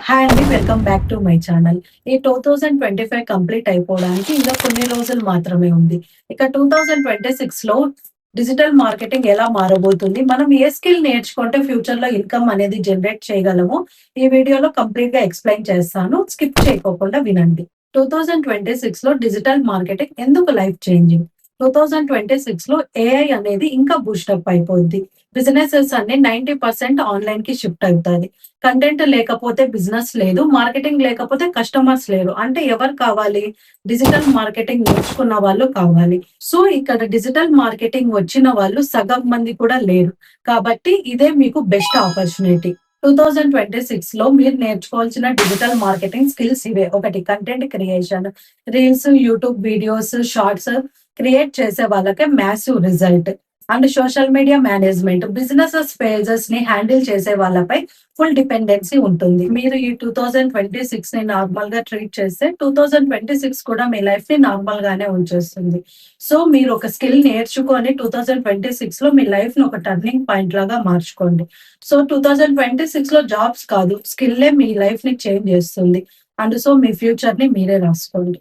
Hi అండి. Welcome back to my channel. ఈ 2025 complete అయిపోవడానికి ఇంకా కొన్ని రోజులు మాత్రమే ఉంది. ఇక 2026లో డిజిటల్ మార్కెటింగ్ ఎలా మారబోతుంది? మనం ఏ స్కిల్ నేర్చుకుంటే ఫ్యూచర్‌లో ఇన్‌కమ్ అనేది జనరేట్ చేయగలమో ఈ వీడియోలో కంప్లీట్‌గా ఎక్స్‌ప్లెయిన్ చేస్తాను. స్కిప్ చేయకోకుండా వినండి. 2026లో డిజిటల్ మార్కెటింగ్ ఎందుకు లైఫ్ చేంజింగ్? 2026లో ఏఐ అనేది ఇంకా బూస్టప్ అయిపోద్ది. బిజినెసెస్ అన్ని 90% ఆన్‌లైన్‌కి షిఫ్ట్ అవుతాది. కంటెంట్ లేకపోతే బిజినెస్ లేదు. మార్కెటింగ్ లేకపోతే కస్టమర్స్ లేరు. అంటే ఎవరు కావాలి? డిజిటల్ మార్కెటింగ్ నేర్చుకున్న వాళ్ళు కావాలి. సో, ఇక్కడ డిజిటల్ మార్కెటింగ్ వచ్చిన వాళ్ళు సగం మంది కూడా లేరు. కాబట్టి ఇదే మీకు బెస్ట్ ఆపర్చునిటీ. 2026లో మీరు నేర్చుకోవాల్సిన డిజిటల్ మార్కెటింగ్ స్కిల్స్ ఇవే. ఒకటి content creation. Reels, YouTube videos, shorts create చేసే వాళ్ళకే massive result. And social media management. Businesses పేజెస్‌ని హ్యాండిల్ చేసే వాళ్ళపై ఫుల్ డిపెండెన్సీ ఉంటుంది. మీరు ఈ 2026ని నార్మల్‌గా ట్రీట్ చేస్తే 2026 కూడా మీ లైఫ్‌ని నార్మల్‌గానే ఉంచేస్తుంది. సో, మీరు ఒక స్కిల్ నేర్చుకొని 2026లో మీ లైఫ్‌ని ఒక టర్నింగ్ పాయింట్ లాగా మార్చుకోండి. సో, 2026లో జాబ్స్ కాదు, స్కిల్లే మీ లైఫ్‌ని చేంజ్ చేస్తుంది. అండ్ సో, మీ ఫ్యూచర్‌ని మీరే రాసుకోండి.